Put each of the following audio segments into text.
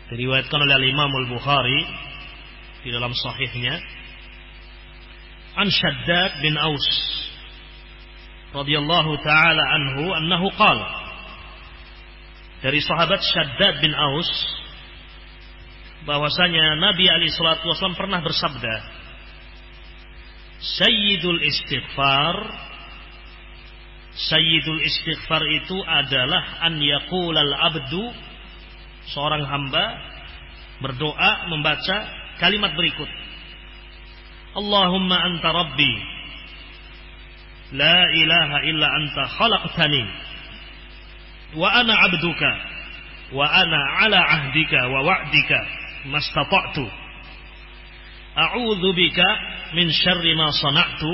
Diriwayatkan oleh Imam Al-Bukhari di dalam sahihnya an Shaddad bin Aus radhiyallahu taala anhu annahu qala, dari sahabat Shaddad bin Aus bahwasanya Nabi alaihi salatu wasallam pernah bersabda, Sayyidul istighfar itu adalah an yaqulal abdu, seorang hamba berdoa membaca kalimat berikut, Allahumma anta rabbi la ilaha illa anta khalaqtani wa ana abduka wa ana ala ahdika wa wa'dika mastata'tu a'udzu bika min syarri ma sana'tu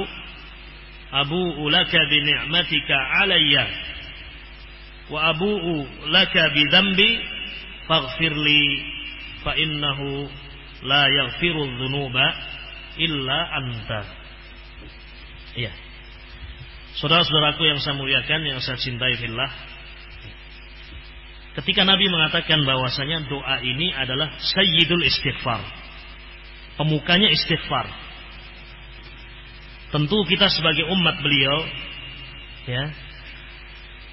abu'u laka bi ni'matika alayya wa abu'u laka bi dhanbi faghfirli fa innahu la yaghfiru dzunuba illa anta. Iya. Saudara-saudaraku yang saya muliakan, yang saya cintai fillah, ketika Nabi mengatakan bahwasanya doa ini adalah sayyidul istighfar, pemukanya istighfar, tentu kita sebagai umat beliau ya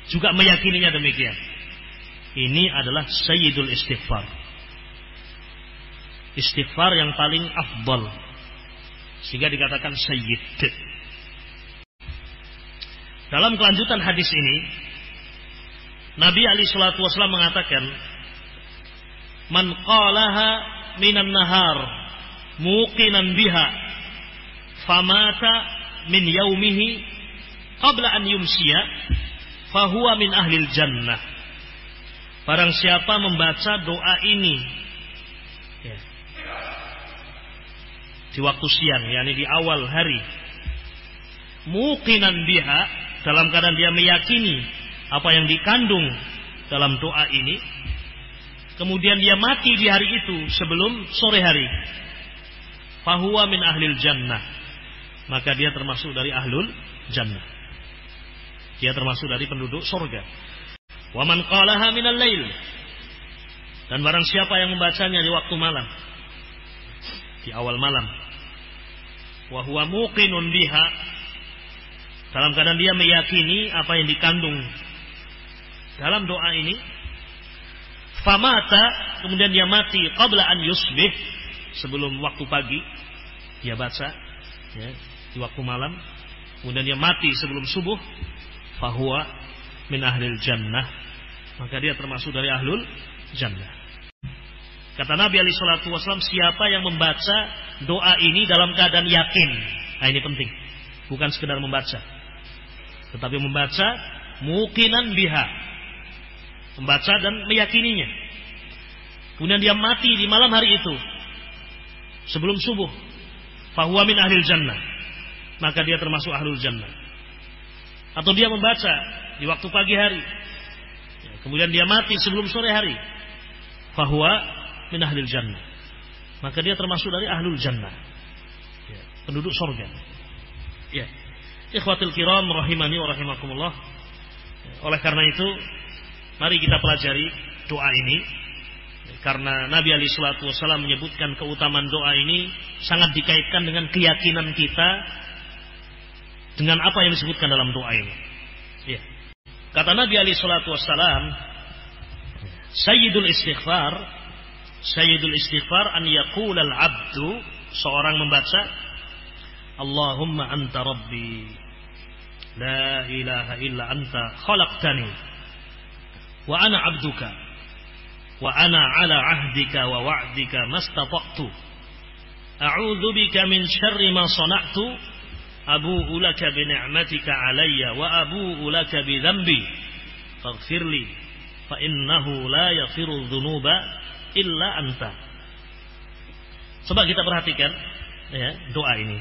juga meyakininya demikian. Ini adalah sayyidul istighfar, istighfar yang paling afdal, sehingga dikatakan sayyid. Dalam kelanjutan hadis ini, Nabi alaihi salatu wasallam mengatakan, man qalaha minan nahar muqinan biha famata min yaumihi qabla an yumsiya fahuwa min ahlil jannah. Barang siapa membaca doa ini ya, di waktu siang, yakni di awal hari, muqinan biha, dalam keadaan dia meyakini apa yang dikandung dalam doa ini, kemudian dia mati di hari itu sebelum sore hari, fahuwa min ahlil jannah, maka dia termasuk dari ahlul jannah, dia termasuk dari penduduk surga. Wa man qalaha minal lail, dan barang siapa yang membacanya di waktu malam, di awal malam, wa huwa muqinun biha, dalam keadaan dia meyakini apa yang dikandung dalam doa ini, famata, kemudian dia mati qabla an yusbih, sebelum waktu pagi dia baca ya, di waktu malam, kemudian dia mati sebelum subuh, fahuwa min ahlil jannah, maka dia termasuk dari ahlul jannah. Kata Nabi alaihi salatu wasallam, siapa yang membaca doa ini dalam keadaan yakin, nah ini penting, bukan sekedar membaca, tetapi membaca muqinan biha, membaca dan meyakininya, kemudian dia mati di malam hari itu sebelum subuh, fahuwa min ahlil jannah, maka dia termasuk ahlul jannah. Atau dia membaca di waktu pagi hari, kemudian dia mati sebelum sore hari, fahuwa min ahlil jannah, maka dia termasuk dari ahlul jannah, penduduk surga. Ya, ikhwatul kiram rahimani wa rahimakumullah. Oleh karena itu, mari kita pelajari doa ini, karena Nabi alaihi salatu wasallam menyebutkan keutamaan doa ini sangat dikaitkan dengan keyakinan kita dengan apa yang disebutkan dalam doa ini. Ya. Kata Nabi alaihi salatu wasallam, sayyidul istighfar an yaqulal abdu, seorang membaca, Allahumma anta rabbi la ilaha illa anta khalaqtani wa ana abduka wa ana ala ahdika wa wa'dika mastata'tu a'udzu bika min syarri ma sana'tu abu'u laka bi ni'matika alayya wa abu'u laka bi dhanbi faghfirli fa innahu la yaghfiru dzunuba illa anta. Coba kita perhatikan ya, doa ini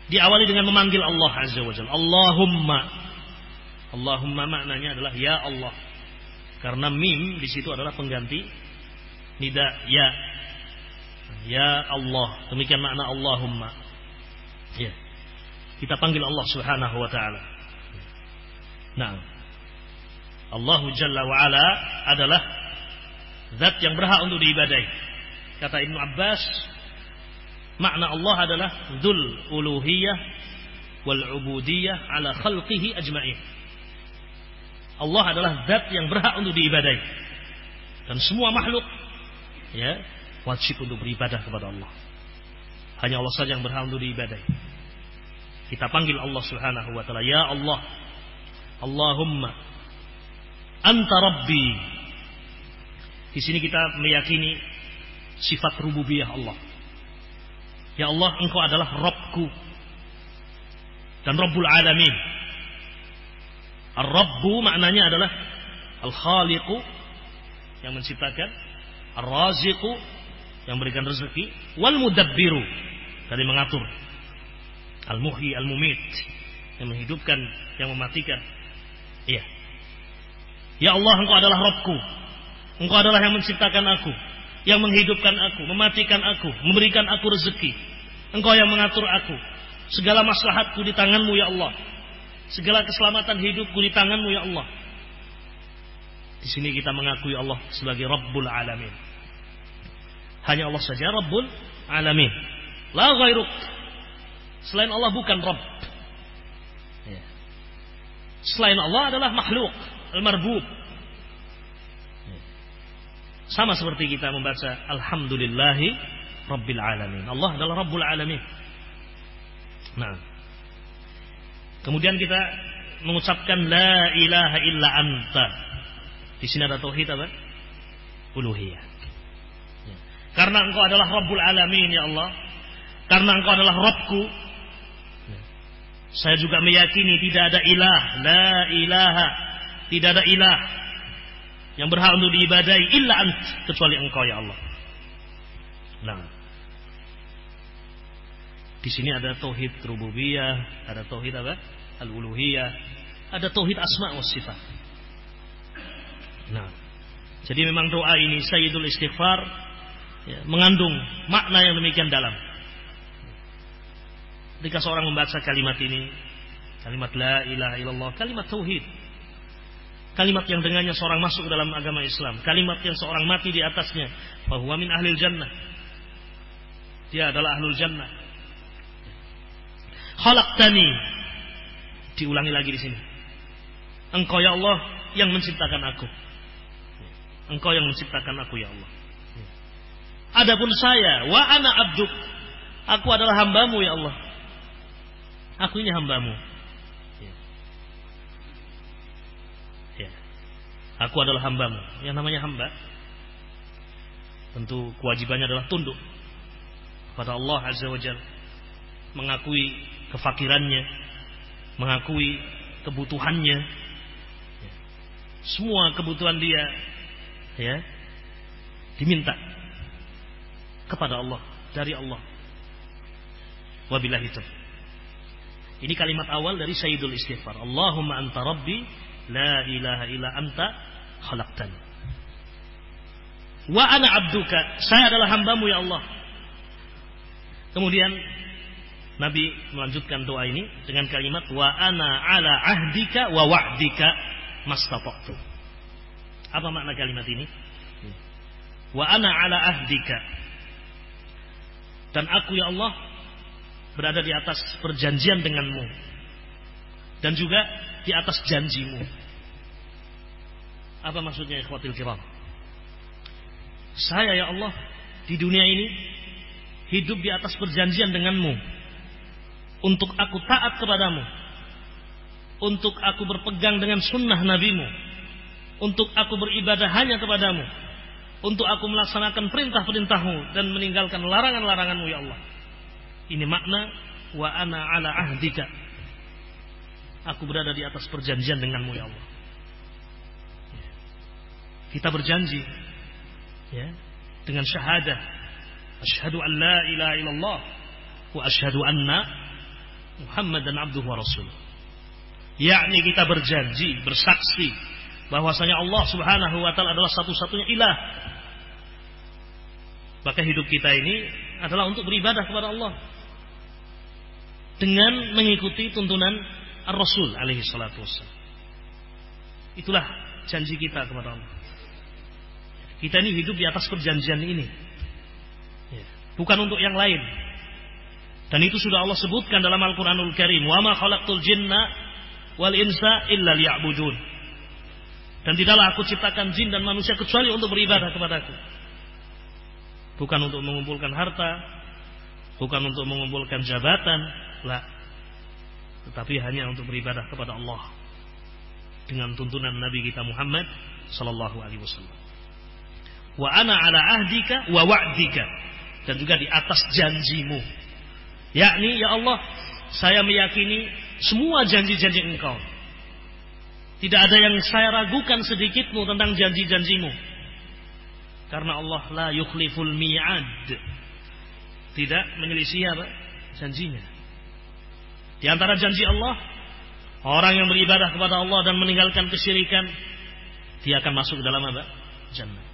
diawali dengan memanggil Allah Azza wa Jalla. Allahumma. Allahumma maknanya adalah ya Allah. Karena mim di situ adalah pengganti nida ya. Ya Allah. Demikian makna Allahumma. Ya. Kita panggil Allah Subhanahu wa taala. Nah. Allah Jalla wa ala adalah zat yang berhak untuk diibadahi. Kata Ibnu Abbas, makna Allah adalah dzul uluhiyah wal ubudiyah ala khalqihi ajma'in. Allah adalah zat yang berhak untuk diibadahi, dan semua makhluk ya wajib untuk beribadah kepada Allah. Hanya Allah saja yang berhak untuk diibadahi. Kita panggil Allah Subhanahu wa taala, ya Allah, Allahumma anta rabbi. Di sini kita meyakini sifat rububiyah Allah. Ya Allah, engkau adalah Rabbku dan Rabbul Alamin. Ar-Rabbu maknanya adalah Al-Khaliqu, yang menciptakan, Ar-Raziqu, yang memberikan rezeki, wal Mudabbiru, dari mengatur, Al-Muhyi, Al-Mumit, yang menghidupkan, yang mematikan. Iya. Ya Allah, engkau adalah Rabbku. Engkau adalah yang menciptakan aku, yang menghidupkan aku, mematikan aku, memberikan aku rezeki. Engkau yang mengatur aku. Segala maslahatku di tanganmu ya Allah. Segala keselamatan hidupku di tanganmu ya Allah. Di sini kita mengakui Allah sebagai Rabbul Alamin. Hanya Allah saja Rabbul Alamin. La ghairuk. Selain Allah bukan Rabb. Selain Allah adalah makhluk, al-marbub. Sama seperti kita membaca Alhamdulillahi Rabbil Alamin. Allah adalah Rabbul Alamin. Nah, kemudian kita mengucapkan La ilaha illa anta. Di sini ada tauhid apa? Uluhiyah. Karena engkau adalah Rabbul Alamin ya Allah, karena engkau adalah Rabbku, saya juga meyakini tidak ada ilah, la ilaha, tidak ada ilah yang berhak untuk diibadahi illa ant, kecuali engkau ya Allah. Nah, di sini ada tauhid rububiyah, ada tauhid apa? Al-uluhiyah, ada tauhid asma wa sifat. Nah, jadi memang doa ini Sayyidul Istighfar ya, mengandung makna yang demikian dalam. Ketika seorang membaca kalimat ini, kalimat la ilaha illallah, kalimat tauhid, kalimat yang dengannya seorang masuk ke dalam agama Islam, kalimat yang seorang mati di atasnya, fahuwa min ahlil jannah, dia adalah ahlul jannah. Khalaqtani, diulangi lagi di sini, engkau ya Allah yang menciptakan aku, engkau yang menciptakan aku ya Allah. Adapun saya, wa ana abduk, aku adalah hambamu ya Allah. Aku ini hambamu. Ya. Aku adalah hambamu. Yang namanya hamba, tentu kewajibannya adalah tunduk kepada Allah Azza wa Jalla, mengakui kefakirannya, mengakui kebutuhannya. Semua kebutuhan dia ya diminta kepada Allah, dari Allah. Wabillahi taufiq. Ini kalimat awal dari Sayyidul Istighfar. Allahumma anta rabbi, la ilaha illa anta khalaqtani. Wa ana abduka, saya adalah hambamu ya Allah. Kemudian Nabi melanjutkan doa ini dengan kalimat wa ana ala ahdika wa wa'dika mastata'tu. Apa makna kalimat ini? Wa ana ala ahdika, dan aku ya Allah berada di atas perjanjian denganmu, dan juga di atas janjimu. Apa maksudnya ikhwatil kiram? Saya ya Allah di dunia ini hidup di atas perjanjian denganmu, untuk aku taat kepadamu, untuk aku berpegang dengan sunnah nabimu, untuk aku beribadah hanya kepadamu, untuk aku melaksanakan perintah-perintahmu dan meninggalkan larangan-laranganmu ya Allah. Ini makna wa ana ala ahdika, aku berada di atas perjanjian denganmu ya Allah. Kita berjanji ya dengan syahadah asyhadu an la ilaha illallah wa asyhadu anna Muhammadan abduhu wa rasuluh. Yakni kita berjanji, bersaksi bahwasanya Allah Subhanahu wa taala adalah satu-satunya ilah. Maka hidup kita ini adalah untuk beribadah kepada Allah dengan mengikuti tuntunan Ar-Rasul alaihi salatu wassalam. Itulah janji kita kepada Allah. Kita ini hidup di atas perjanjian ini, ya, bukan untuk yang lain. Dan itu sudah Allah sebutkan dalam Al-Quranul Karim. Wa ma khalaqtul jinna wal insa illa liya'budun. Dan tidaklah aku ciptakan jin dan manusia kecuali untuk beribadah kepadaku. Bukan untuk mengumpulkan harta, bukan untuk mengumpulkan jabatan, la, tetapi hanya untuk beribadah kepada Allah dengan tuntunan Nabi kita Muhammad sallallahu alaihi wasallam. Wa ana ala ahdika wa wa'dika, dan juga di atas janjimu. Yakni, ya Allah, saya meyakini semua janji-janji Engkau. Tidak ada yang saya ragukan sedikitmu tentang janji-janjimu. Karena Allah la yukhliful mi'ad, tidak menyelisih apa? Janjinya. Di antara janji Allah, orang yang beribadah kepada Allah dan meninggalkan kesyirikan, dia akan masuk ke dalam apa? Jannah.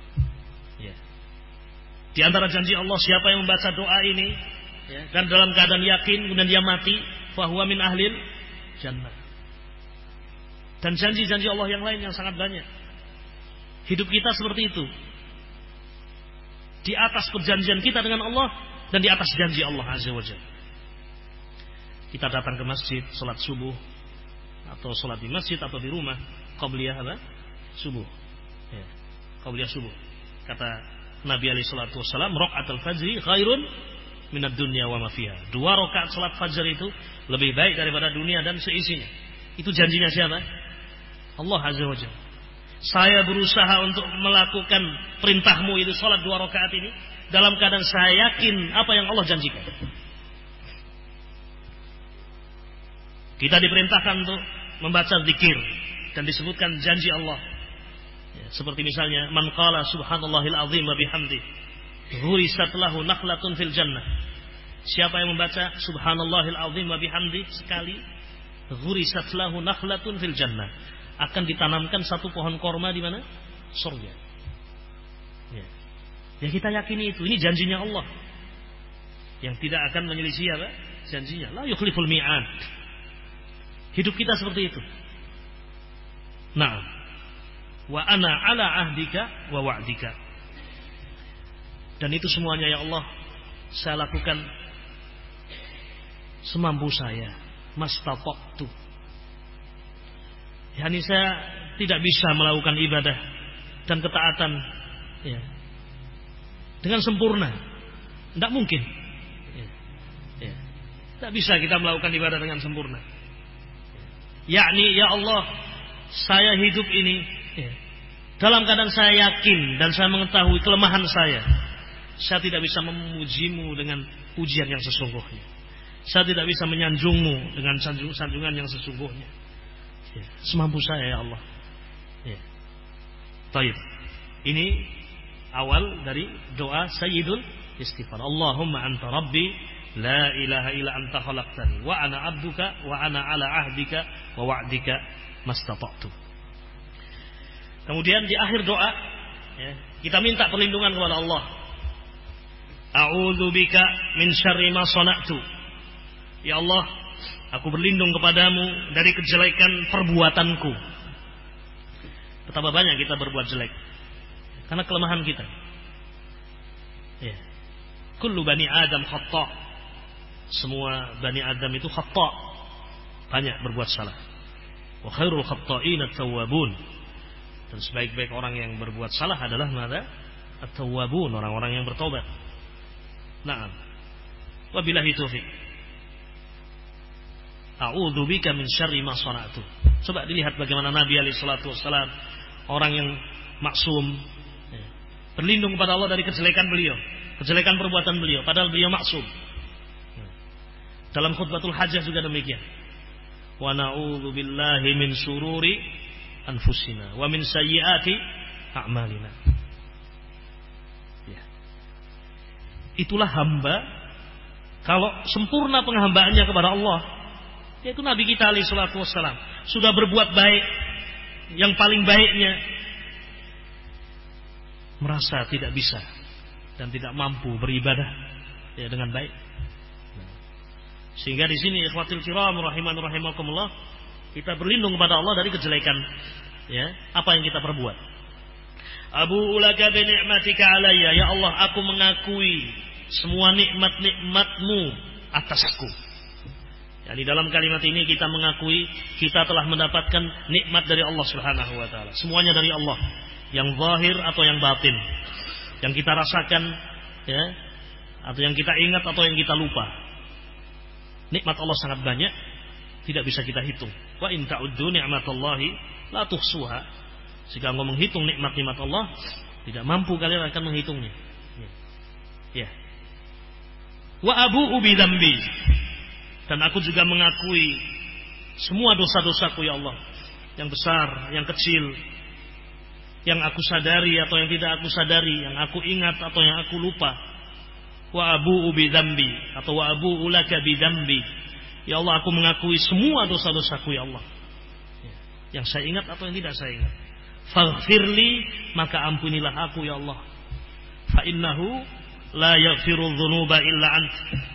Ya. Di antara janji Allah, siapa yang membaca doa ini, ya, dan dalam keadaan yakin kemudian dia mati, fahuwa min ahlil jannah. Dan janji-janji Allah yang lain yang sangat banyak. Hidup kita seperti itu, di atas perjanjian kita dengan Allah dan di atas janji Allah azza wa jalla. Kita datang ke masjid, salat subuh atau salat di masjid atau di rumah, qabliyah apa? Subuh. Ya, qabliyah subuh. Kata Nabi alaihi salatu wasallam, raqatul fajri khairun minad dunya wa ma fiha. 2 rakaat salat fajar itu lebih baik daripada dunia dan seisinya. Itu janjinya siapa? Allah azza wa jalla. Saya berusaha untuk melakukan perintahmu itu salat 2 rakaat ini dalam keadaan saya yakin apa yang Allah janjikan. Kita diperintahkan untuk membaca zikir dan disebutkan janji Allah. Ya, seperti misalnya man qala subhanallahil azim wa bihamdi ghurisat lahu nakhlatun fil jannah. Siapa yang membaca subhanallahil azim wa bihamdi sekali, ghurisat lahu nakhlatun fil jannah, akan ditanamkan satu pohon korma di mana? Surga. Ya. Ya, kita yakini itu. Ini janjinya Allah yang tidak akan menyelisih apa? Janjinya. La yukhliful mi'ad. Hidup kita seperti itu. Nah, wa ana ala ahdika wa wa'dika. Dan itu semuanya ya Allah saya lakukan semampu saya, mastata'tu. Yani saya tidak bisa melakukan ibadah dan ketaatan, ya, dengan sempurna. Tidak mungkin. Ya. Ya. Tidak bisa kita melakukan ibadah dengan sempurna. Yakni, ya Allah, saya hidup ini, ya, dalam keadaan saya yakin dan saya mengetahui kelemahan saya. Saya tidak bisa memujimu dengan pujian yang sesungguhnya. Saya tidak bisa menyanjungmu dengan sanjungan yang sesungguhnya. Ya, semampu saya ya Allah. Ya. Taib. Ini awal dari doa Sayyidul Istighfar. Allahumma anta rabbi la ilaha illa anta khalaqtani wa ana abduka wa ana ala ahdika wa wa'dika mastata'tu. Kemudian di akhir doa, ya, kita minta perlindungan kepada Allah. A'udzu bika min syarri ma sana'tu. Ya Allah, aku berlindung kepadamu dari kejelekan perbuatanku. Betapa banyak kita berbuat jelek karena kelemahan kita. Ya. Kullu bani Adam khata'. Semua bani Adam itu khata', banyak berbuat salah. Wa khairul khatta'ina at-tawwabun. Dan sebaik-baik orang yang berbuat salah adalah mana? At-tawwabun, orang-orang yang bertobat. Na'am. Wabillahi taufiq. A'udzu bika min syarri ma sana'tu. Coba dilihat bagaimana Nabi alaihi salatu wasallam, orang yang maksum, ya, berlindung kepada Allah dari kejelekan beliau, kejelekan perbuatan beliau, padahal beliau maksum. Dalam khutbatul hajah juga demikian. Wa na'udzu billahi min syururi anfusina wa min sayyiati a'malina. Ya. Itulah hamba kalau sempurna penghambaannya kepada Allah, yaitu Nabi kita alaihi salatu wassalam, sudah berbuat baik yang paling baiknya, merasa tidak bisa dan tidak mampu beribadah, ya, dengan baik. Sehingga di sini ikhwatul kiram rahiman rahimakumullah, kita berlindung kepada Allah dari kejelekan, ya, apa yang kita perbuat. Abu'u laka bi ni'matika alayya, ya Allah aku mengakui semua nikmat-nikmatmu atasku. Yani dalam kalimat ini kita mengakui kita telah mendapatkan nikmat dari Allah Subhanahu wa taala. Semuanya dari Allah, yang zahir atau yang batin. Yang kita rasakan ya, atau yang kita ingat atau yang kita lupa. Nikmat Allah sangat banyak, tidak bisa kita hitung. Wa in ta'uddu ni'matallahi la tuhsuha. Jika engkau menghitung nikmat-nikmat Allah, tidak mampu kalian akan menghitungnya. Ya. Wa abu'u bi dzambi. Dan aku juga mengakui semua dosa-dosaku ya Allah, yang besar, yang kecil, yang aku sadari atau yang tidak aku sadari, yang aku ingat atau yang aku lupa. Wa abu'u bi dzambi atau wa abu'u laka bi dzambi. Ya Allah aku mengakui semua dosa-dosaku ya Allah, yang saya ingat atau yang tidak saya ingat. Faghfirli, maka ampunilah aku ya Allah. Fa innahu la yaghfiru dzunuba illa ant,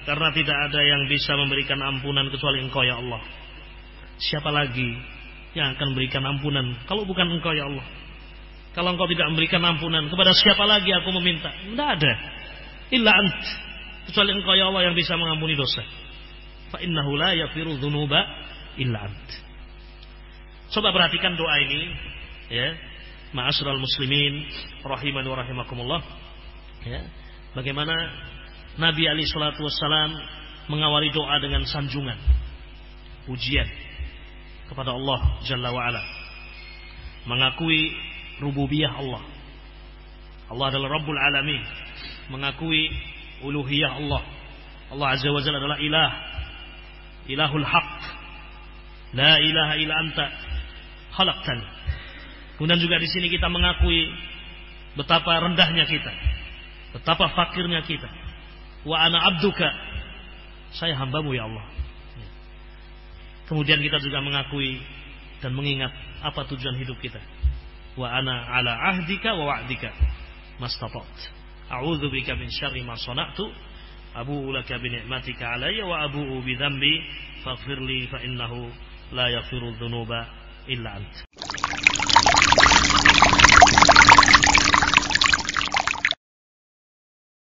karena tidak ada yang bisa memberikan ampunan kecuali Engkau ya Allah. Siapa lagi yang akan memberikan ampunan kalau bukan Engkau ya Allah? Kalau Engkau tidak memberikan ampunan, kepada siapa lagi aku meminta? Tidak ada. Illa ant, kecuali Engkau ya Allah yang bisa mengampuni dosa. Fa innahu la yaghfiru dzunuba illa ant. Coba perhatikan doa ini ya, ma'asyiral muslimin rahimani wa rahimakumullah ya. Bagaimana Nabi alaihi salatu wassalam mengawali doa dengan sanjungan, pujian kepada Allah Jalla wa Ala, mengakui rububiyah Allah. Allah adalah Rabbul Alamin, mengakui uluhiyah Allah. Allah Azza wa Jalla adalah ilah, ilahul haq, la ilaha illa anta khalaqtani. Kemudian juga di sini kita mengakui betapa rendahnya kita, betapa fakirnya kita. Wa ana abduka, saya hambamu ya Allah. Kemudian kita juga mengakui dan mengingat apa tujuan hidup kita. Wa ana ala ahdika wa wa'dika mastata'tu. A'udzu bika min syarri ma sana'tu. Abu'u laka bi ni'matika alayya wa abu'u bi dzambi faghfirli fa innahu la yaghfiru dzunuba illa anta.